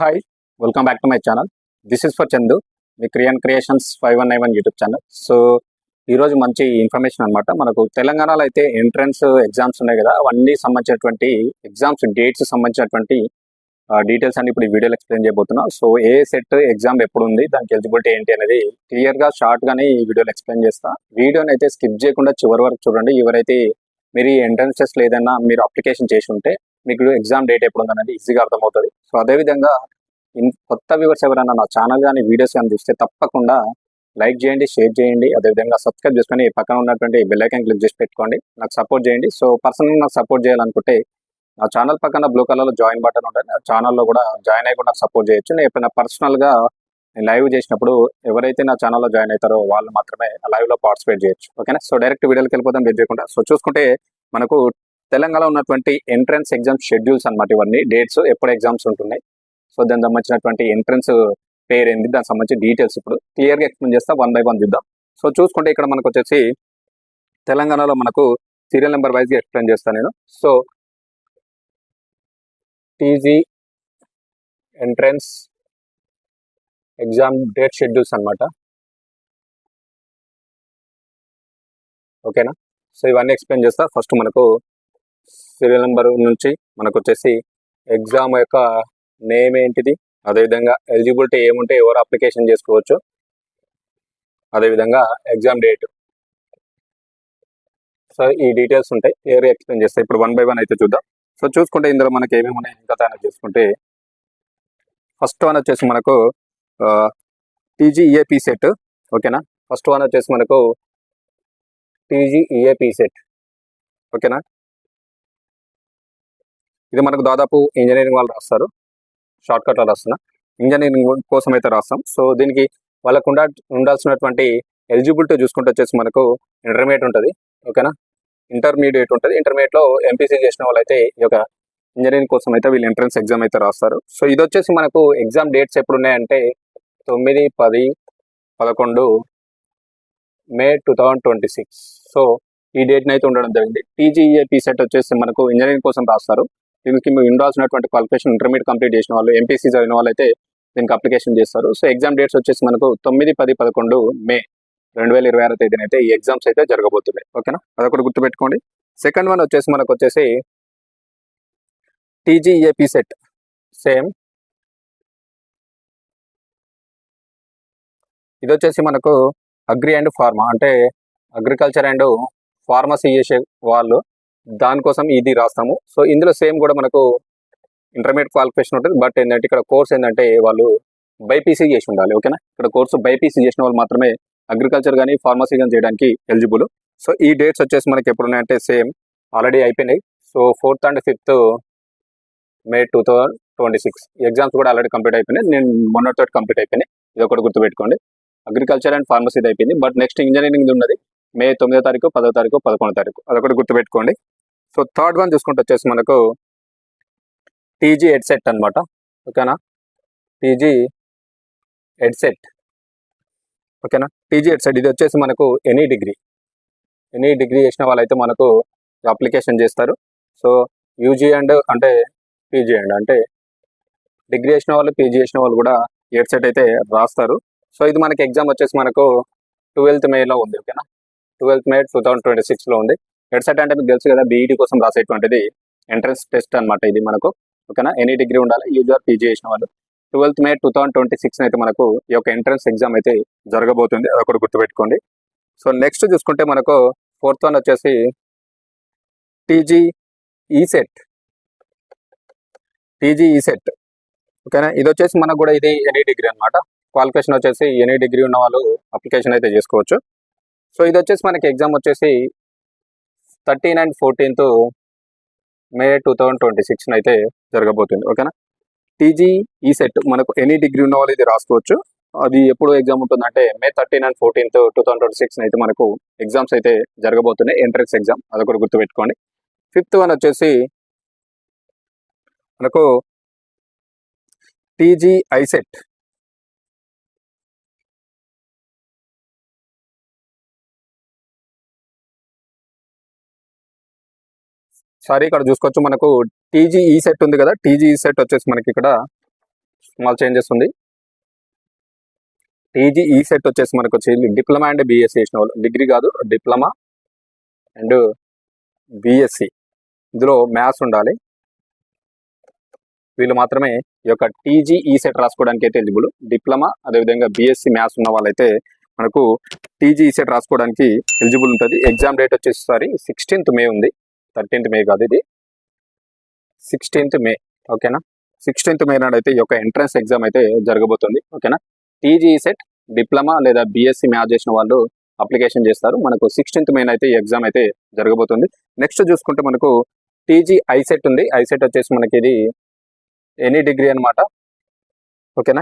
Hi, welcome back to my channel. This is for Chandu, me creations 5191 YouTube channel. So ఈరోజు మంచి information అనమాట. మనకు తెలంగాణలో అయితే ఎంట్రన్స్ ఎగ్జామ్స్ ఉన్నాయి కదా, అవన్నీ సంబంధించినటువంటి ఎగ్జామ్స్ డేట్స్ సంబంధించినటువంటి డీటెయిల్స్ అన్ని ఇప్పుడు ఈ వీడియోలో ఎక్స్ప్లెయిన్ చేయబోతున్నా. సో ఏ సెట్ ఎగ్జామ్ ఎప్పుడు ఉంది, దానికి ఎలిజిబిలిటీ ఏంటి అనేది క్లియర్గా షార్ట్గానే ఈ వీడియోలో ఎక్స్ప్లెయిన్ చేస్తా. వీడియోని అయితే స్కిప్ చేయకుండా చివరి వరకు చూడండి. ఎవరైతే మీరు ఈ ఎంట్రన్స్ టెస్ట్ ఏదైనా మీరు అప్లికేషన్ చేసి ఉంటే మీకు ఎగ్జామ్ డేట్ ఎప్పుడు ఉందనేది ఈజీగా అర్థమవుతుంది. సో అదేవిధంగా కొత్త వ్యూవర్స్ ఎవరైనా నా ఛానల్ కానీ వీడియోస్ కానీ చూస్తే తప్పకుండా లైక్ చేయండి, షేర్ చేయండి, అదేవిధంగా సబ్స్క్రైబ్ చేసుకొని పక్కన ఉన్నటువంటి బెల్ ఐకాన్ క్లిక్ చేసి పెట్టుకోండి. నాకు సపోర్ట్ చేయండి. సో పర్సనల్గా నాకు సపోర్ట్ చేయాలనుకుంటే నా ఛానల్ పక్కన బ్లూ కలర్లో జాయిన్ బటన్ ఉంటుంది, ఆ ఛానల్లో కూడా జాయిన్ అయ్యి కూడా నాకు సపోర్ట్ చేయొచ్చు. నేను ఎప్పుడైనా పర్సనల్గా లైవ్ చేసినప్పుడు ఎవరైతే నా ఛానల్లో జాయిన్ అవుతారో వాళ్ళు మాత్రమే లైవ్లో పార్టిసిపేట్ చేయొచ్చు. ఓకేనా? సో డైరెక్ట్ వీడియోకి వెళ్ళిపోతాం లేట్ చేయకుండా. సో చూసుకుంటే మనకు తెలంగాణలో ఉన్నటువంటి ఎంట్రన్స్ ఎగ్జామ్ షెడ్యూల్స్ అనమాట. ఇవన్నీ డేట్స్ ఎప్పుడు ఎగ్జామ్స్ ఉంటున్నాయి, సో దానికి సంబంధించినటువంటి ఎంట్రన్స్ పేరు ఏంది, దానికి సంబంధించి డీటెయిల్స్ ఇప్పుడు క్లియర్గా ఎక్స్ప్లెయిన్ చేస్తా. 1 by 1 చూద్దాం. సో చూసుకుంటే ఇక్కడ మనకు వచ్చేసి తెలంగాణలో మనకు సీరియల్ నెంబర్ వైజ్గా ఎక్స్ప్లెయిన్ చేస్తాను నేను. So TG entrance exam date schedules అనమాట. ఓకేనా? సో ఇవన్నీ ఎక్స్ప్లెయిన్ చేస్తా. ఫస్ట్ మనకు సీరియల్ నెంబర్ నుంచి మనకు వచ్చేసి ఎగ్జామ్ యొక్క నేమ్ ఏంటిది, అదేవిధంగా ఎలిజిబిలిటీ ఏముంటే ఎవరు అప్లికేషన్ చేసుకోవచ్చు, అదేవిధంగా ఎగ్జామ్ డేట్. సో ఈ డీటెయిల్స్ ఉంటాయి, క్లియర్గా ఎక్స్ప్లెయిన్ చేస్తాయి. ఇప్పుడు 1 by 1 అయితే చూద్దాం. సో చూసుకుంటే ఇందులో మనకి ఏమేమి ఉన్నాయి ఇంకా తయారు చేసుకుంటే ఫస్ట్ వన్ వచ్చేసి మనకు టీజీఈఏపీ సెట్. ఓకేనా? ఫస్ట్ వన్ వచ్చేసి మనకు టీజీఈఏపీ సెట్. ఓకేనా? ఇది మనకు దాదాపు ఇంజనీరింగ్ వాళ్ళు రాస్తారు. షార్ట్ కట్లో రాస్తున్నా, ఇంజనీరింగ్ కోసం అయితే రాస్తాం. సో దీనికి వాళ్ళకు ఉండాల్సినటువంటి ఎలిజిబిలిటీ చూసుకుంటే వచ్చేసి మనకు ఇంటర్మీడియట్ ఉంటుంది. ఓకేనా? ఇంటర్మీడియట్ ఉంటుంది. ఇంటర్మీడియట్లో ఎంపీసీ చేసిన వాళ్ళైతే ఈ యొక్క ఇంజనీరింగ్ కోసం అయితే వీళ్ళు ఎంట్రన్స్ ఎగ్జామ్ అయితే రాస్తారు. సో ఇది వచ్చేసి మనకు ఎగ్జామ్ డేట్స్ ఎప్పుడు ఉన్నాయంటే 9, 10, 11 మే 2026. సో ఈ డేట్ని అయితే ఉండడం జరిగింది. టీజీఈఏపీ సెట్ వచ్చేసి మనకు ఇంజనీరింగ్ కోసం రాస్తారు. దీనికి మీరు ఉండాల్సినటువంటి క్వాలిఫికేషన్ ఇంటర్మీడియట్ కంప్లీట్ చేసిన వాళ్ళు, ఎంపీసీ చదివిన వాళ్ళు అయితే దీనికి అప్లికేషన్ చేస్తారు. సో ఎగ్జామ్ డేట్స్ వచ్చేసి మనకు 9, 10, 11 మే 2026 తేదీన అయితే ఈ ఎగ్జామ్స్ అయితే జరగబోతున్నాయి. ఓకేనా? అదొకటి గుర్తుపెట్టుకోండి. సెకండ్ వన్ వచ్చేసి మనకు వచ్చేసి టీజీఈఏపీ సెట్. సేమ్ ఇది వచ్చేసి మనకు అగ్రి అండ్ ఫార్మా, అంటే అగ్రికల్చర్ అండ్ ఫార్మసీ చేసే వాళ్ళు దానికోసం ఇది రాస్తాము. సో ఇందులో సేమ్ కూడా మనకు ఇంటర్మీడియట్ క్వాలిఫికేషన్ ఉంటుంది. బట్ ఏంటంటే ఇక్కడ కోర్స్ ఏంటంటే వాళ్ళు బైపీసీ చేసి ఉండాలి. ఓకేనా? ఇక్కడ కోర్సు బైపీసీ చేసిన వాళ్ళు మాత్రమే అగ్రికల్చర్ కానీ ఫార్మసీ కానీ చేయడానికి ఎలిజిబుల్. సో ఈ డేట్స్ వచ్చేసి మనకి ఎప్పుడు ఉన్నాయంటే సేమ్ ఆల్రెడీ అయిపోయినాయి. So 4th and 5th May 2026 exams కూడా ఆల్రెడీ కంప్లీట్ అయిపోయినాయి. నేను మొన్నటితో కంప్లీట్ అయిపోయినాయి. ఇది ఒకటి గుర్తుపెట్టుకోండి. అగ్రికల్చర్ అండ్ ఫార్మసీ అయిపోయింది. బట్ నెక్స్ట్ ఇంజనీరింగ్ ఉన్నది మే 9వ తారీఖు, 10వ తారీఖు, 11వ తారీఖు. అదొకటి గుర్తుపెట్టుకోండి. సో థర్డ్ వన్ చూసుకుంటే వచ్చేసి మనకు టీజీ ఎడ్సెట్ అనమాట. ఓకేనా? TG EdCET. ఓకేనా? టీజీ ఎడ్సెట్ ఇది వచ్చేసి మనకు ఎనీ డిగ్రీ చేసిన వాళ్ళైతే మనకు అప్లికేషన్ చేస్తారు. సో యూజీ అండ్ అంటే పీజీ అండ్ అంటే డిగ్రీ చేసిన వాళ్ళు, పీజీ చేసిన వాళ్ళు కూడా ఎడ్సెట్ అయితే రాస్తారు. సో ఇది మనకి ఎగ్జామ్ వచ్చేసి మనకు 12th మేలో ఉంది. ఓకేనా? 12th మే 2026లో ఉంది. ఎడ్సెట్ అంటే మీకు తెలుసు కదా, బీఈడీ కోసం రాసేటువంటిది ఎంట్రన్స్ టెస్ట్ అనమాట ఇది మనకు. ఓకేనా? ఎనీ డిగ్రీ ఉండాలి, యూజీ పీజీ చేసిన వాళ్ళు. 12th మే 2026 అయితే మనకు ఈ యొక్క ఎంట్రన్స్ ఎగ్జామ్ అయితే జరగబోతుంది. అదొకటి గుర్తుపెట్టుకోండి. సో నెక్స్ట్ చూసుకుంటే మనకు 4th వన్ వచ్చేసి టీజీఈసెట్. ఓకేనా? ఇది వచ్చేసి మనకు కూడా ఇది ఎనీ డిగ్రీ అనమాట. క్వాలిఫికేషన్ వచ్చేసి ఎనీ డిగ్రీ ఉన్న వాళ్ళు అప్లికేషన్ అయితే చేసుకోవచ్చు. సో ఇది వచ్చేసి మనకి ఎగ్జామ్ వచ్చేసి 13 and 14th మే 2026 అయితే జరగబోతుంది. ఓకేనా? టీజీఈసెట్ మనకు ఎనీ డిగ్రీ ఉన్న వాళ్ళు ఇది రాసుకోవచ్చు. అది ఎప్పుడు ఎగ్జామ్ ఉంటుందంటే మే 13 and 14th 2026 అయితే మనకు ఎగ్జామ్స్ అయితే జరగబోతున్నాయి, ఎంట్రన్స్ ఎగ్జామ్. అదొకటి గుర్తుపెట్టుకోండి. 5th వన్ వచ్చేసి మనకు టీజీఐసెట్. సారీ, ఇక్కడ చూసుకోవచ్చు మనకు టీజీఈ సెట్ ఉంది కదా. టీజీఈ సెట్ వచ్చేసి మనకి ఇక్కడ స్మాల్ చేంజెస్ ఉంది. టీజీ ఈ సెట్ వచ్చేసి మనకు వచ్చి డిప్లొమా అండ్ బీఎస్సీ చేసిన వాళ్ళు, డిగ్రీ కాదు డిప్లొమా అండ్ బీఎస్సీ, ఇందులో మ్యాథ్స్ ఉండాలి. వీళ్ళు మాత్రమే ఈ యొక్క టీజీ ఈ సెట్ రాసుకోవడానికి అయితే ఎలిజిబుల్. డిప్లొమా అదేవిధంగా బీఎస్సీ మ్యాథ్స్ ఉన్న వాళ్ళైతే మనకు టీజీ ఈ సెట్ రాసుకోవడానికి ఎలిజిబుల్ ఉంటుంది. ఎగ్జామ్ డేట్ వచ్చేసి 16th మే ఉంది, 13th మే కాదు, ఇది 16th మే. ఓకేనా, 16th మే నాడు అయితే ఈ యొక్క ఎంట్రన్స్ ఎగ్జామ్ అయితే జరగబోతుంది. ఓకేనా, టీజీ ఈ సెట్ డిప్లొమా లేదా బీఎస్సీ మ్యాథ్స్ చేసిన వాళ్ళు అప్లికేషన్ చేస్తారు. మనకు 16th మే అయితే ఈ ఎగ్జామ్ అయితే జరగబోతుంది. నెక్స్ట్ చూసుకుంటే మనకు టీజీ ఐసెట్ ఉంది. ఐసెట్ వచ్చేసి మనకి ఇది ఎనీ డిగ్రీ అనమాట. ఓకేనా,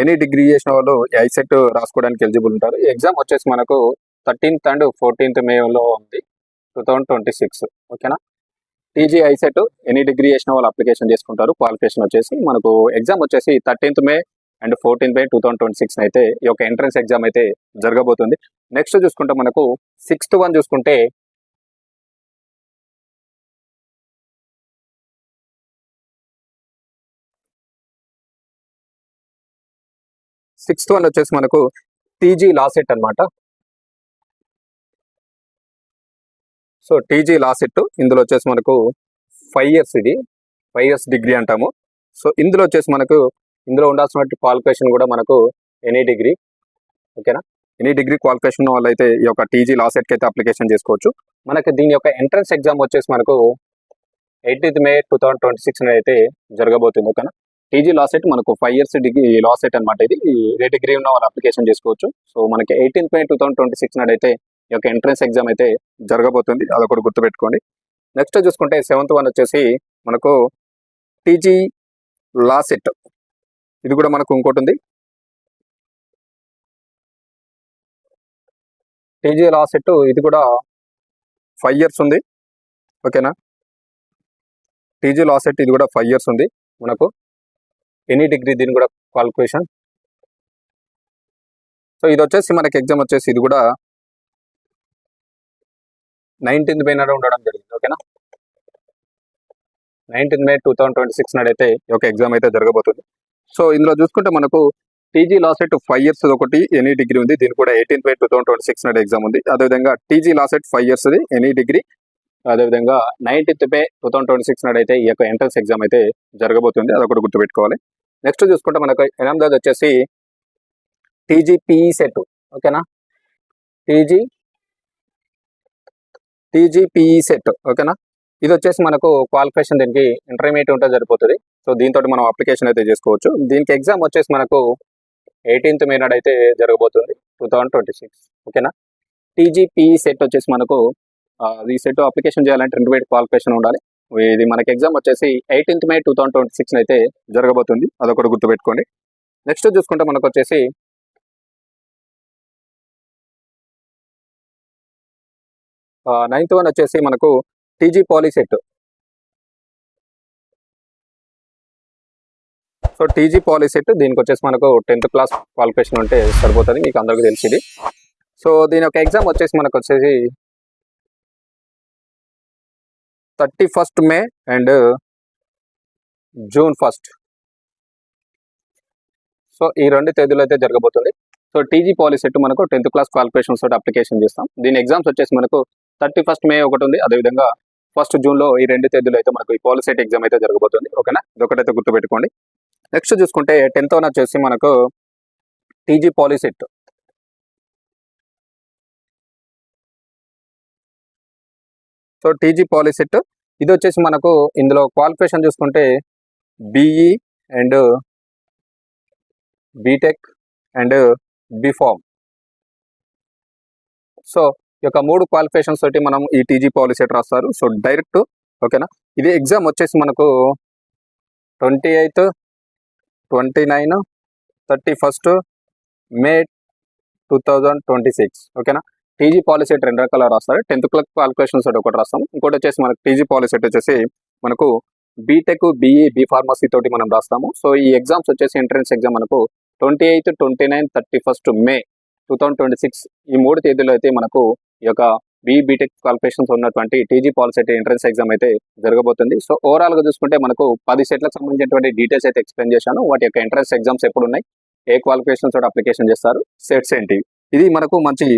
ఎనీ డిగ్రీ చేసిన వాళ్ళు ఐసెట్ రాసుకోవడానికి ఎలిజిబుల్ ఉంటారు. ఈ ఎగ్జామ్ వచ్చేసి మనకు 13th and 14th మేలో ఉంది, 2026. ఓకేనా, టీజీ ఐసెట్ ఎనీ డిగ్రీ చేసిన వాళ్ళు అప్లికేషన్ చేసుకుంటారు. క్వాలిఫికేషన్ వచ్చేసి మనకు ఎగ్జామ్ వచ్చేసి 13th మే అండ్ 14th మే 2026 అయితే ఈ యొక్క ఎంట్రన్స్ ఎగ్జామ్ అయితే జరగబోతుంది. నెక్స్ట్ చూసుకుంటే మనకు 6th one చూసుకుంటే సిక్స్త్ వన్ వచ్చేసి మనకు టీజీ లా సెట్ అనమాట. సో టీజీ లా సెట్ ఇందులో వచ్చేసి మనకు 5 years, ఇది 5 years డిగ్రీ అంటాము. సో ఇందులో వచ్చేసి మనకు ఇందులో ఉండాల్సిన క్వాలిఫికేషన్ కూడా మనకు ఎనీ డిగ్రీ. ఓకేనా, ఎనీ డిగ్రీ క్వాలిఫికేషన్ వాళ్ళు అయితే ఈ యొక్క టీజీ లా సెట్కి అయితే అప్లికేషన్ చేసుకోవచ్చు. మనకి దీని యొక్క ఎంట్రన్స్ ఎగ్జామ్ వచ్చేసి మనకు 18th మే 2026 అయితే జరగబోతుంది. ఓకేనా, టీజీ లా సెట్ మనకు 5 years డిగ్రీ లా సెట్ అనమాట. ఇది ఏ డిగ్రీ ఉన్న వాళ్ళు అప్లికేషన్ చేసుకోవచ్చు. సో మనకి 18th మే 2026 నాడు అయితే ఈ యొక్క ఎంట్రన్స్ ఎగ్జామ్ అయితే జరగబోతుంది, అదొకటి గుర్తుపెట్టుకోండి. నెక్స్ట్ చూసుకుంటే 7th one వచ్చేసి మనకు టీజీ లా సెట్, ఇది కూడా మనకు ఇంకోటి ఉంది. టీజీ లా సెట్ ఇది కూడా 5 years ఉంది. ఓకేనా, టీజీ లా సెట్ ఇది కూడా 5 years ఉంది మనకు, ఎనీ డిగ్రీ, దీని కూడా క్వాలిఫికేషన్. సో ఇది వచ్చేసి మనకి ఎగ్జామ్ వచ్చేసి ఇది కూడా 19th మే నాడు ఉండడం జరిగింది. ఓకేనా, 19th మే 2026 నాడైతే ఈ యొక్క ఎగ్జామ్ అయితే జరగబోతుంది. సో ఇందులో చూసుకుంటే మనకు టీజీ లా సెట్ 5 years ఒకటి, ఎనీ డిగ్రీ ఉంది. దీని కూడా 18th మే 2026 నాడు ఎగ్జామ్ ఉంది. అదేవిధంగా TG law set 5 years any degree, అదేవిధంగా 19th మే 2026 నాడు అయితే ఈ యొక్క ఎంట్రన్స్ ఎగ్జామ్ అయితే జరగబోతుంది, అదొకటి గుర్తుపెట్టుకోవాలి. నెక్స్ట్ చూసుకుంటే మనకు 8th వచ్చేసి టీజీపీఈ సెట్. ఓకేనా, టీజీపీఈ సెట్. ఓకేనా, ఇది వచ్చేసి మనకు క్వాలిఫికేషన్ దీనికి ఇంటర్మీడియట్ ఉంటే సరిపోతుంది. సో దీంతో మనం అప్లికేషన్ అయితే చేసుకోవచ్చు. దీనికి ఎగ్జామ్ వచ్చేసి మనకు 18th మే నాడు అయితే జరగబోతుంది, 2026. ఓకేనా, టీజీపీఈ సెట్ వచ్చేసి మనకు ఈ సెట్ అప్లికేషన్ చేయాలంటే ఇంటర్మీడియట్ క్వాలిఫికేషన్ ఉండాలి. ఇది మనకి ఎగ్జామ్ వచ్చేసి 18th మే 2026 అయితే జరగబోతుంది, అదొకటి గుర్తుపెట్టుకోండి. నెక్స్ట్ చూసుకుంటే మనకు వచ్చేసి 9th one వచ్చేసి మనకు TG Polycet. So TG Polycet దీనికి వచ్చేసి మనకు 10th class క్వాలిఫికేషన్ ఉంటే సరిపోతుంది, మీకు అందరికీ తెలిసింది. సో దీని యొక్క ఎగ్జామ్ వచ్చేసి మనకు వచ్చేసి 31st May and June 1st. So ఈ 2 తేదీలు అయితే జరగబోతుంది. సో టీజీ పాలీ సెట్ మనకు 10th class క్వాలిఫికేషన్స్ తోటి అప్లికేషన్ చేస్తాం. దీని ఎగ్జామ్స్ వచ్చేసి మనకు 31st మే ఒకటి ఉంది, అదేవిధంగా 1st June ఈ 2 తేదీలు అయితే మనకు ఈ పాలీ సెట్ ఎగ్జామ్ అయితే జరగబోతుంది. ఓకేనా, ఇదొకటైతే గుర్తుపెట్టుకోండి. నెక్స్ట్ చూసుకుంటే 10th one వచ్చేసి మనకు TG Polycet. So TG Polycet ఇది వచ్చేసి మనకు ఇందులో క్వాలిఫికేషన్ చూసుకుంటే BE and BTech and BPharm. So ఈ యొక్క 3 క్వాలిఫికేషన్స్ తోటి మనం ఈ టీజీ పాలీ సెట్ రాస్తారు. So direct. ఓకేనా, ఇది ఎగ్జామ్ వచ్చేసి మనకు 28, 29, 31st మే 2026. ఓకేనా, టీజీ పాలీ సెట్ 2 రకాల రాస్తారు. 10th class క్వాలిఫికేషన్స్ తోటి ఒకటి రాస్తాం, ఇంకోటి వచ్చేసి మనకు టీజీ పాలీ సెట్ వచ్చేసి మనకు బీటెక్, బీఈ, బీ ఫార్మసీ తోటి మనం రాస్తాము. సో ఈ ఎగ్జామ్స్ వచ్చేసి ఎంట్రన్స్ ఎగ్జామ్ మనకు 28, 29, 31st మే 2026 ఈ 3 తేదీలో అయితే మనకు ఈ యొక్క బీటెక్ క్వాలిఫికేషన్స్ ఉన్నటువంటి టీజీ పాలిసెట్ ఎంట్రన్స్ ఎగ్జామ్ అయితే జరగబోతుంది. సో ఓవరాల్గా చూసుకుంటే మనకు 10 సెట్లకు సంబంధించినటువంటి డీటెయిల్స్ అయితే ఎక్స్ప్లెయిన్ చేశాను. వాటి యొక్క ఎంట్రన్స్ ఎగ్జామ్స్ ఎప్పుడు ఉన్నాయి, ఏ క్వాలిఫికేషన్స్ తోటి అప్లికేషన్ చేస్తారు, సెట్స్ ఏంటి, ఇది మనకు మంచి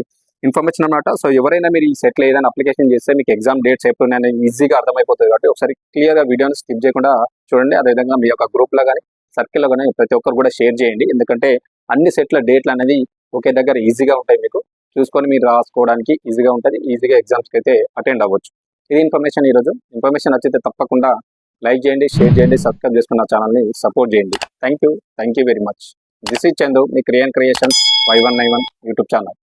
ఇన్ఫర్మేషన్ అన్నమాట. సో ఎవరైనా మీరు ఈ సెట్లో ఏదైనా అప్లికేషన్ చేస్తే మీకు ఎగ్జామ్ డేట్స్ ఎప్పుడు ఉన్నాయని ఈజీగా అర్థమైపోతుంది. కాబట్టి ఒకసారి క్లియర్గా వీడియోని స్కిప్ చేయకుండా చూడండి. అదేవిధంగా మీ యొక్క గ్రూప్లో కానీ సర్కిల్లో కానీ ప్రతి ఒక్కరు కూడా షేర్ చేయండి. ఎందుకంటే అన్ని సెట్ల డేట్లు అనేది ఒకే దగ్గర ఈజీగా ఉంటాయి. మీకు చూసుకొని మీరు రాసుకోవడానికి ఈజీగా ఉంటుంది. ఈజీగా ఎగ్జామ్స్కి అయితే అటెండ్ అవ్వచ్చు. ఇది ఇన్ఫర్మేషన్. ఈరోజు ఇన్ఫర్మేషన్ నచ్చితే తప్పకుండా లైక్ చేయండి, షేర్ చేయండి, సబ్స్క్రైబ్ చేసుకున్న ఛానల్ని సపోర్ట్ చేయండి. Thank you very much. This is Chandu, me creations 5191 YouTube channel.